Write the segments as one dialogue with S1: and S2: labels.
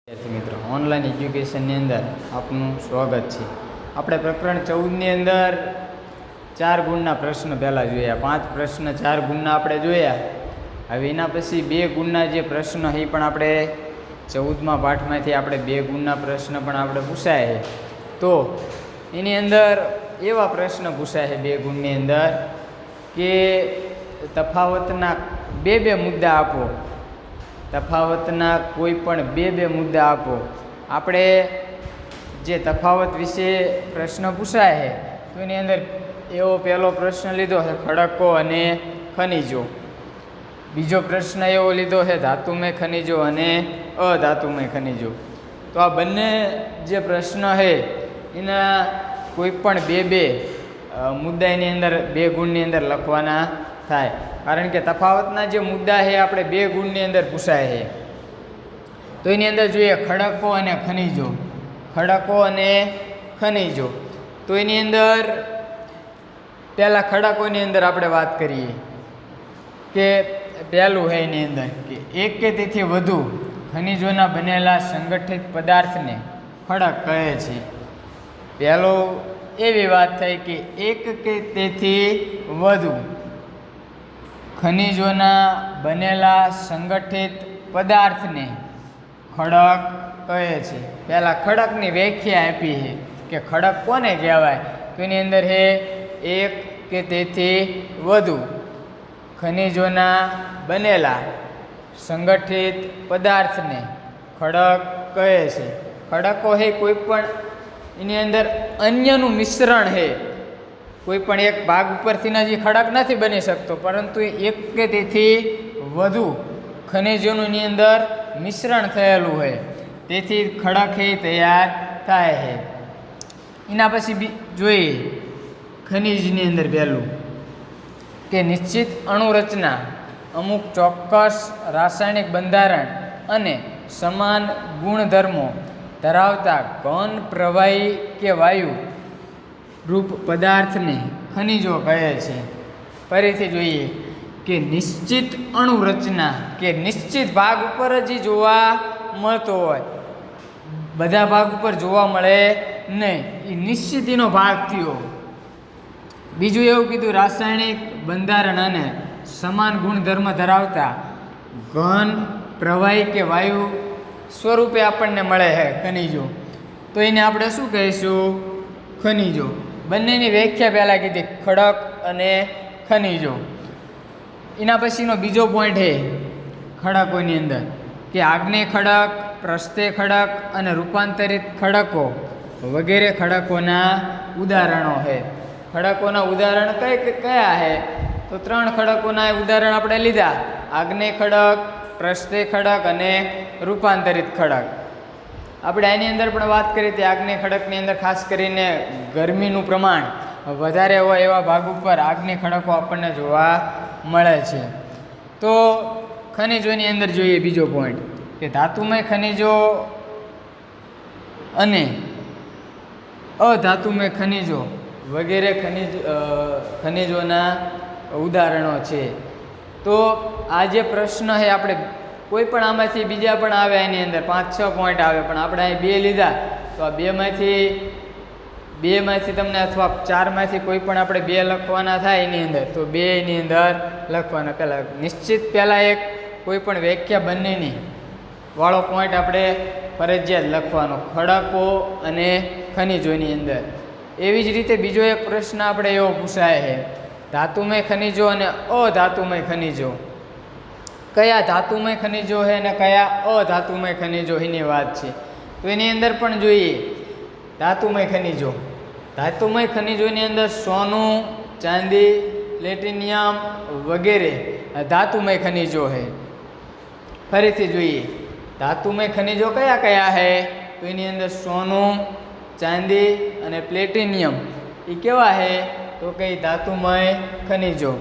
S1: વિદ્યાર્થી મિત્રો, ઓનલાઈન એજ્યુકેશનની અંદર આપનું સ્વાગત છે. આપણે પ્રકરણ 14ની અંદર 4 ગુણના પ્રશ્ન પહેલાં જોયા. 5 પ્રશ્ન 4 ગુણના આપણે જોયા. હવે એના પછી 2 ગુણના જે પ્રશ્ન એ પણ આપણે 14મા પાઠમાંથી આપણે 2 ગુણના પ્રશ્ન પણ આપણે પૂછાય છે. તો એની અંદર એવા પ્રશ્ન પૂછાય છે 2 ગુણની અંદર કે તફાવતના બે મુદ્દા આપો. તફાવતના કોઈ પણ બે મુદ્દા આપો. આપણે જે તફાવત વિશે પ્રશ્ન પૂછાય છે તો એની અંદર એવો પહેલો પ્રશ્ન લીધો છે ખડકો અને ખનિજો. બીજો પ્રશ્ન એવો લીધો છે ધાતુમય ખનિજો અને અધાતુમય ખનિજો. તો આ બંને જે પ્રશ્ન છે એના કોઈ પણ બે મુદ્દા એની અંદર 2 ગુણની અંદર લખવાના થાય. કારણ કે તફાવતના જે મુદ્દા છે આપણે 2 ગુણની અંદર પૂછાય છે. તો એની અંદર જોઈએ ખડકો અને ખનિજો. ખડકો અને ખનિજો. તો એની અંદર પહેલાં ખડકોની અંદર આપણે વાત કરીએ કે પહેલું છે એની અંદર કે એક કે તેથી વધુ ખનિજોના બનેલા સંગઠિત પદાર્થને ખડક કહે છે. પહેલો એવી વાત થઈ કે એક કે તેથી વધુ ખનિજોના બનેલા સંગઠિત પદાર્થને ખડક કહે છે. પહેલાં ખડકની વ્યાખ્યા આપી છે કે ખડક કોને કહેવાય. તો એની અંદર છે એક કે તેથી વધુ ખનિજોના બનેલા સંગઠિત પદાર્થને ખડક કહે છે. ખડકો છે કોઈ પણ એની અંદર અન્યનું મિશ્રણ છે. કોઈ પણ એક ભાગ ઉપરથી જે ખડક નથી બની શકતો, પરંતુ એક કે તેથી વધુ ખનિજોનું એની અંદર મિશ્રણ થયેલું હોય તેથી ખડક એ તૈયાર થાય છે. એના પછી જોઈએ ખનિજની અંદર પહેલું કે નિશ્ચિત અણુરચના, અમુક ચોક્કસ રાસાયણિક બંધારણ અને સમાન ગુણધર્મો ધરાવતા ઘન, પ્રવાહી કે વાયુ રૂપ પદાર્થને ખનિજો કહે છે. ફરીથી જોઈએ કે નિશ્ચિત અણુરચના કે નિશ્ચિત ભાગ ઉપર જ જોવા મળતો હોય, બધા ભાગ ઉપર જોવા મળે નહીં, એ નિશ્ચિત એનો ભાગ થયો. બીજું એવું કીધું રાસાયણિક બંધારણ અને સમાન ગુણધર્મ ધરાવતા ઘન, પ્રવાહી કે વાયુ સ્વરૂપે આપણને મળે છે ખનિજો. તો એને આપણે શું કહીશું? ખનિજો. બંનેની વ્યાખ્યા પહેલાં કીધી ખડક અને ખનિજો. એના પછીનો બીજો પોઈન્ટ છે ખડકોની અંદર કે આગ્નેય ખડક, પ્રસ્તેય ખડક અને રૂપાંતરિત ખડકો વગેરે ખડકોના ઉદાહરણો છે. ખડકોના ઉદાહરણ કયા છે? તો 3 ખડકોના ઉદાહરણ આપણે લીધા: આગ્નેય ખડક, પ્રસ્તેય ખડક અને રૂપાંતરિત ખડક. આપણે આની અંદર પણ વાત કરી હતી આગ્નેય ખડકની અંદર ખાસ કરીને ગરમીનું પ્રમાણ વધારે હોય એવા ભાગ ઉપર આગ્નેય ખડકો આપણને જોવા મળે છે. તો ખનિજોની અંદર જોઈએ બીજો પોઈન્ટ કે ધાતુમય ખનિજો અને અધાતુમય ખનિજો વગેરે ખનિજોના ઉદાહરણો છે. તો આ જે પ્રશ્ન છે આપણે કોઈ પણ આમાંથી બીજા પણ આવે એની અંદર 5-6 પોઈન્ટ આવે, પણ આપણે અહીં 2 લીધા તો આ 2માંથી તમને અથવા 4માંથી કોઈ પણ આપણે 2 લખવાના થાય એની અંદર તો 2 એની અંદર લખવાના. પહેલાં નિશ્ચિત પહેલાં એક કોઈ પણ વ્યાખ્યા બંનેની વાળો પોઈન્ટ આપણે ફરજિયાત લખવાનો ખડકો અને ખનિજોની અંદર. એવી જ રીતે બીજો એક પ્રશ્ન આપણે એવો પૂછાય છે ધાતુમય ખનિજો અને અધાતુમય ખનિજો. કયા ધાતુમય ખનિજો છે અને કયા અધાતુમય ખનિજો એની વાત છે. તો એની અંદર પણ જોઈએ ધાતુમય ખનિજો. ધાતુમય ખનિજોની અંદર સોનું, ચાંદી, પ્લેટિનિયમ વગેરે ધાતુમય ખનિજો છે. ફરીથી જોઈએ ધાતુમય ખનિજો કયા કયા છે? તો એની અંદર સોનું, ચાંદી અને પ્લેટિનિયમ એ કેવા છે? તો કઈ ધાતુમય ખનિજો.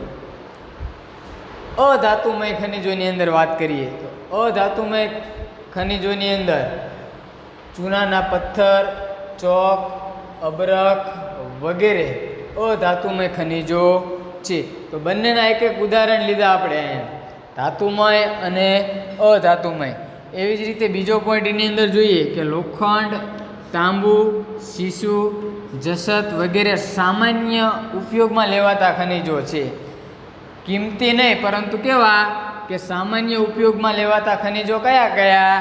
S1: અધાતુમય ખનિજોની અંદર વાત કરીએ તો અધાતુમય ખનિજોની અંદર ચૂનાના પથ્થર, ચોક, અબરખ વગેરે અધાતુમય ખનિજો છે. તો બંનેના એક ઉદાહરણ લીધા આપણે અહીંયા ધાતુમય અને અધાતુમય. એવી જ રીતે બીજો પોઈન્ટ એની અંદર જોઈએ કે લોખંડ, તાંબુ, સીસુ, જસત વગેરે સામાન્ય ઉપયોગમાં લેવાતા ખનિજો છે. કિંમતી નહીં પરંતુ કેવા કે સામાન્ય ઉપયોગમાં લેવાતા ખનિજો કયા કયા?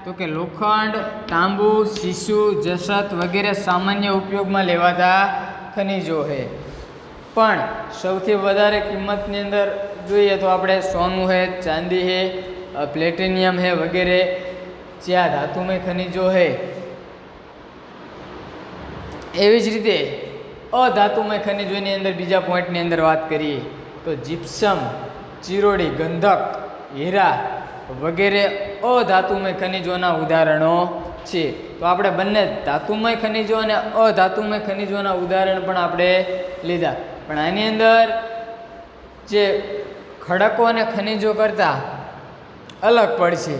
S1: તો કે લોખંડ, તાંબુ, સીસુ, જસત વગેરે સામાન્ય ઉપયોગમાં લેવાતા ખનિજો છે. પણ સૌથી વધારે કિંમતની અંદર જોઈએ તો આપણે સોનું છે, ચાંદી છે, પ્લેટિનિયમ છે વગેરે જે આ ધાતુમય ખનિજો છે. એવી જ રીતે અધાતુમય ખનિજોની અંદર બીજા પોઈન્ટની અંદર વાત કરીએ તો જીપ્સમ, ચિરોડી, ગંધક, હીરા વગેરે અધાતુમય ખનિજોના ઉદાહરણો છે. તો આપણે બંને ધાતુમય ખનિજો અને અધાતુમય ખનિજોના ઉદાહરણ પણ આપણે લીધા. પણ આની અંદર જે ખડકો અને ખનિજો કરતાં અલગ પડશે.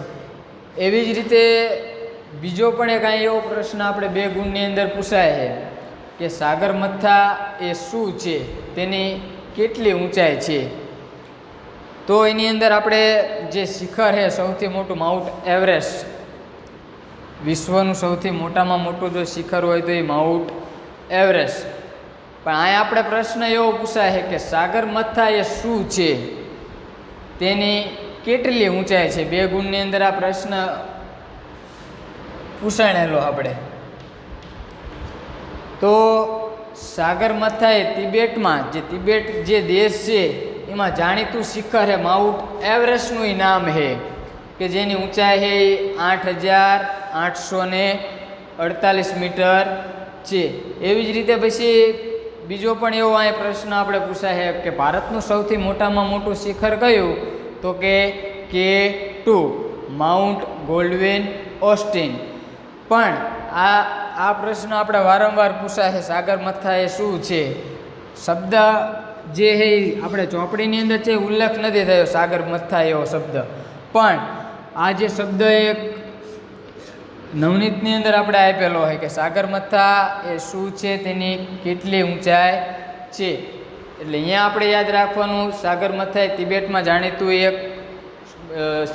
S1: એવી જ રીતે બીજો પણ એક અહીં એવો પ્રશ્ન આપણે 2 ગુણની અંદર પૂછાય છે કે સાગરમથા એ શું છે, તેની કેટલી ઊંચાઈ છે? તો એની અંદર આપણે જે શિખર છે સૌથી મોટું માઉન્ટ એવરેસ્ટ, વિશ્વનું સૌથી મોટામાં મોટું જો શિખર હોય તો એ માઉન્ટ એવરેસ્ટ. પણ અહીંયા આપણે પ્રશ્ન એવો પૂછાય છે કે સાગરમથા એ શું છે, તેની કેટલી ઊંચાઈ છે? 2 ગુણની અંદર આ પ્રશ્ન પૂછાણેલો આપણે. તો સાગરમથા એ તિબેટમાં, જે તિબેટ જે દેશ છે એમાં જાણીતું શિખર છે, માઉન્ટ એવરેસ્ટનું નામ છે કે જેની ઊંચાઈ છે 8,848 મીટર છે. એવી જ રીતે પછી બીજો પણ એવો અહીં પ્રશ્ન આપણે પૂછાય છે કે ભારતનું સૌથી મોટામાં મોટું શિખર કયું? તો કે K2 માઉન્ટ ગોલ્ડવિન ઓસ્ટિન. પણ આ પ્રશ્ન આપણે વારંવાર પૂછાય છે સાગરમથા એ શું છે. શબ્દ જે છે આપણે ચોપડીની અંદર છે ઉલ્લેખ નથી થયો સાગરમથા એવો શબ્દ, પણ આ જે શબ્દ એક નવનીતની અંદર આપણે આપેલો હોય કે સાગરમથા એ શું છે, તેની કેટલી ઊંચાઈ છે. એટલે અહીંયા આપણે યાદ રાખવાનું સાગરમથા એ તિબેટમાં જાણીતું એક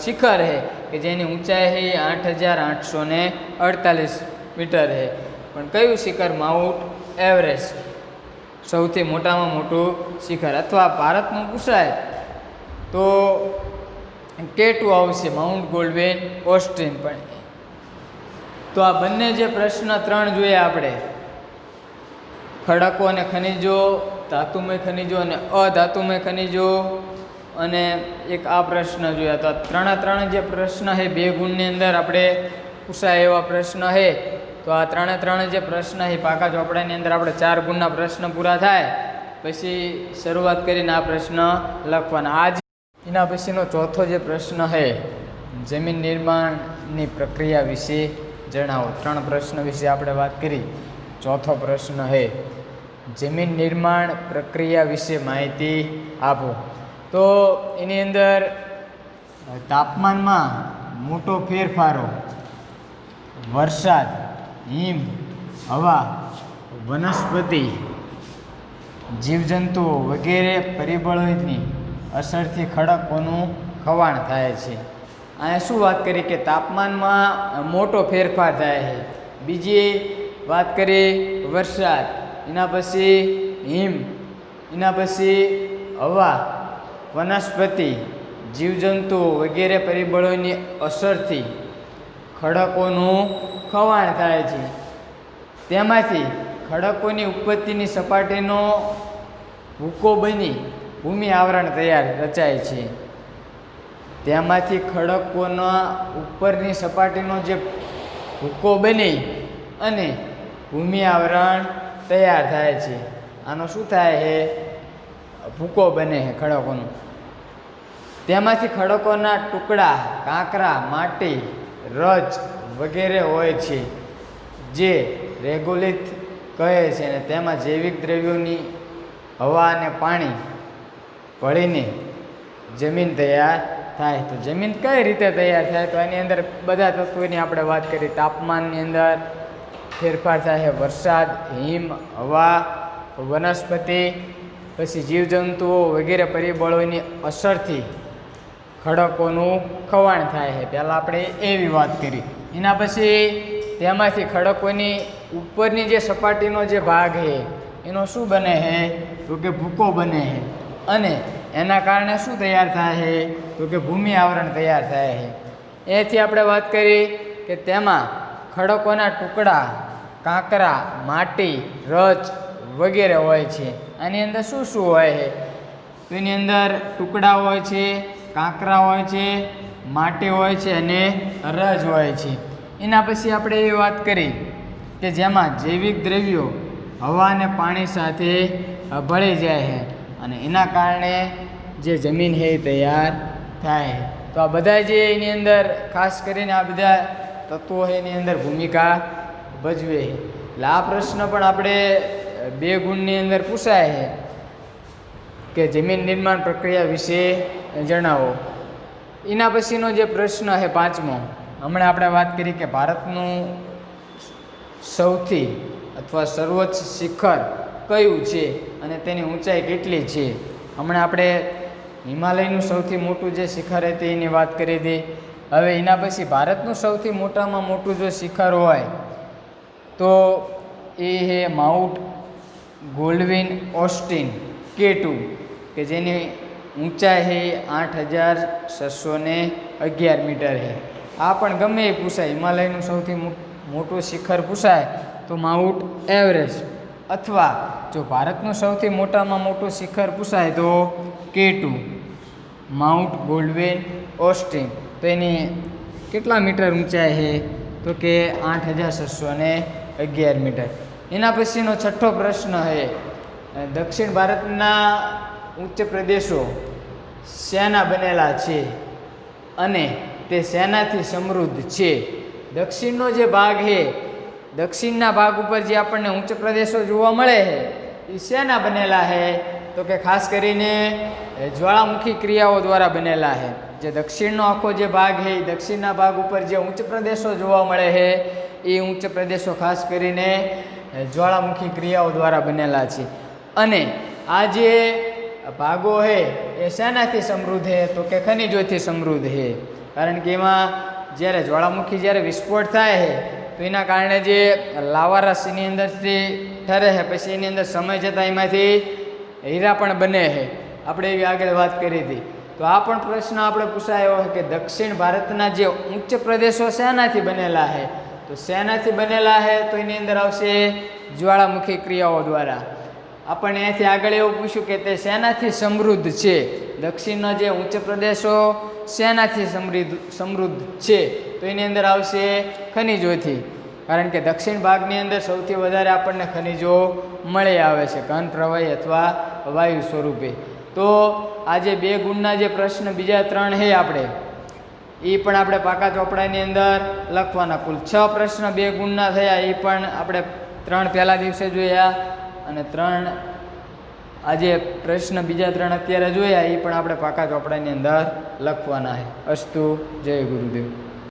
S1: શિખર છે કે જેની ઊંચાઈ છે 8,848 મીટર છે. પણ કયું શિખર? માઉન્ટ એવરેસ્ટ, સૌથી મોટામાં મોટું શિખર. અથવા ભારતનું પૂછાય તો K2 આવશે, માઉન્ટ ગોલ્ડવિન ઓસ્ટિન. પણ તો આ બંને જે પ્રશ્ન 3 જોયા આપણે, ખડકો અને ખનિજો, ધાતુમય ખનિજો અને અધાતુમય ખનિજો, અને એક આ પ્રશ્ન જોયા. તો આ 3 જે પ્રશ્ન છે 2 ગુણની અંદર આપણે પૂછાય એવા પ્રશ્ન છે. તો આ 3 જે પ્રશ્ન છે પાકા ચોપડાની અંદર આપણે 4 ગુણના પ્રશ્ન પૂરા થાય પછી શરૂઆત કરીને આ પ્રશ્ન લખવાના. આજ એના પછીનો ચોથો જે પ્રશ્ન છે, જમીન નિર્માણની પ્રક્રિયા વિશે જણાવો. 3 પ્રશ્ન વિશે આપણે વાત કરી. ચોથો પ્રશ્ન છે જમીન નિર્માણ પ્રક્રિયા વિશે માહિતી આપો. તો એની અંદર તાપમાનમાં મોટો ફેરફારો, વરસાદ, હિમ, હવા, વનસ્પતિ, જીવજંતુઓ વગેરે પરિબળોની અસરથી ખડકોનું ખવાણ થાય છે. અહીંયા શું વાત કરી કે તાપમાનમાં મોટો ફેરફાર થાય છે. બીજી વાત કરીએ વરસાદ, એના પછી હિમ, એના પછી હવા, વનસ્પતિ, જીવજંતુઓ વગેરે પરિબળોની અસરથી ખડકોનું ખવાણ થાય છે. તેમાંથી ખડકોની ઉત્પત્તિની સપાટીનો ભૂકો બની ભૂમિ આવરણ રચાય છે. તેમાંથી ખડકોના ઉપરની સપાટીનો જે ભૂકો બની અને ભૂમિ આવરણ તૈયાર થાય છે. આનો શું થાય છે? ભૂકો બને છે ખડકોનો. તેમાંથી ખડકોના ટુકડા, કાંકરા, માટી, રજ વગેરે હોય છે જે રેગોલિથ કહે છે. અને તેમાં જૈવિક દ્રવ્યોની હવા અને પાણી ભળીને જમીન તૈયાર થાય. તો જમીન કઈ રીતે તૈયાર થાય? તો એની અંદર બધા તત્વોની આપણે વાત કરી. તાપમાનની અંદર ફેરફાર થાય છે, વરસાદ, હિમ, હવા, વનસ્પતિ, પછી જીવજંતુઓ વગેરે પરિબળોની અસરથી ખડકોનું ખવાણ થાય છે. પહેલાં આપણે એવી વાત કરી. એના પછી તેમાંથી ખડકોની ઉપરની જે સપાટીનો જે ભાગ છે એનો શું બને છે તો કે ભૂકો બને છે, અને એના કારણે શું તૈયાર થાય છે તો કે ભૂમિ આવરણ તૈયાર થાય છે. એથી આપણે વાત કરી કે તેમાં ખડકોના ટુકડા, કાંકરા, માટી, રચ વગેરે હોય છે. આની અંદર શું શું હોય છે તો એની અંદર ટુકડા હોય છે, કાંકરા હોય છે, માટી હોય છે અને રજ હોય છે. એના પછી આપણે એ વાત કરી કે જેમાં જૈવિક દ્રવ્યો હવા અને પાણી સાથે ભળી જાય છે, અને એના કારણે જે જમીન છે એ તૈયાર થાય છે. તો આ બધા જે એની અંદર ખાસ કરીને આ બધા તત્વો છે એની અંદર ભૂમિકા ભજવે છે. એટલે આ પ્રશ્ન પણ આપણે 2 ગુણની અંદર પૂછાય છે કે જમીન નિર્માણ પ્રક્રિયા વિશે જણાવો. એના પછીનો જે પ્રશ્ન છે 5મો, હમણાં આપણે વાત કરી કે ભારતનું સૌથી અથવા સર્વોચ્ચ શિખર કયું છે અને તેની ઊંચાઈ કેટલી છે. હમણાં આપણે હિમાલયનું સૌથી મોટું જે શિખર હતી એની વાત કરી હતી. હવે એના પછી ભારતનું સૌથી મોટામાં મોટું જો શિખર હોય તો એ છે માઉન્ટ ગોલ્ડવિન ઓસ્ટિન K2, કે જેની ઊંચાઈ છે 8611 મીટર છે. આ પણ ગમે એ પૂછાય, હિમાલયનું સૌથી મોટું શિખર પૂછાય તો માઉન્ટ એવરેસ્ટ, અથવા જો ભારતનું સૌથી મોટામાં મોટું શિખર પૂછાય તો K2 માઉન્ટ ગોલ્ડવિન ઓસ્ટિન. તો એની કેટલા મીટર ઊંચાઈ છે તો કે 8611 મીટર. એના પછીનો 6થો પ્રશ્ન છે દક્ષિણ ભારતના ઉચ્ચ પ્રદેશો શેના બનેલા છે અને તે શેનાથી સમૃદ્ધ છે. દક્ષિણનો જે ભાગ છે, દક્ષિણના ભાગ ઉપર જે આપણને ઉચ્ચ પ્રદેશો જોવા મળે છે એ શેના બનેલા છે તો કે ખાસ કરીને જ્વાળામુખી ક્રિયાઓ દ્વારા બનેલા છે. જે દક્ષિણનો આખો જે ભાગ છે એ દક્ષિણના ભાગ ઉપર જે ઉચ્ચ પ્રદેશો જોવા મળે છે એ ઉચ્ચ પ્રદેશો ખાસ કરીને જ્વાળામુખી ક્રિયાઓ દ્વારા બનેલા છે. અને આ જે ભાગો છે એ શેનાથી સમૃદ્ધ છે તો કે ખનિજોથી સમૃદ્ધ છે. કારણ કે એમાં જ્યારે જ્વાળામુખી જ્યારે વિસ્ફોટ થાય છે તો એના કારણે જે લાવારસ એની અંદરથી ઠરે છે, પછી એની અંદર સમય જતાં એમાંથી હીરા પણ બને છે. આપણે એવી આગળ વાત કરી હતી. તો આ પણ પ્રશ્ન આપણે પૂછાયો કે દક્ષિણ ભારતના જે ઉચ્ચ પ્રદેશો શેનાથી બનેલા છે તો શેનાથી બનેલા છે તો એની અંદર આવશે જ્વાળામુખી ક્રિયાઓ દ્વારા. આપણને અહીંયાથી આગળ એવું પૂછ્યું કે તે શેનાથી સમૃદ્ધ છે. દક્ષિણના જે ઉચ્ચ પ્રદેશો શેનાથી સમૃદ્ધ છે તો એની અંદર આવશે ખનિજોથી. કારણ કે દક્ષિણ ભાગની અંદર સૌથી વધારે આપણને ખનિજો મળી આવે છે ઘન પ્રવાહી અથવા વાયુ સ્વરૂપે. તો આ જે 2 ગુણના જે પ્રશ્ન બીજા 3 છે આપણે એ પણ આપણે પાકા ચોપડાની અંદર લખવાના. કુલ 6 પ્રશ્ન 2 ગુણના થયા. એ પણ આપણે 3 પહેલા દિવસે જોયા અને 3 આજે પ્રશ્ન બીજા 3 અત્યારે જોયા એ પણ આપણે પાકા ચોપડાની અંદર લખવાના છે. અસ્તુ. જય ગુરુદેવ.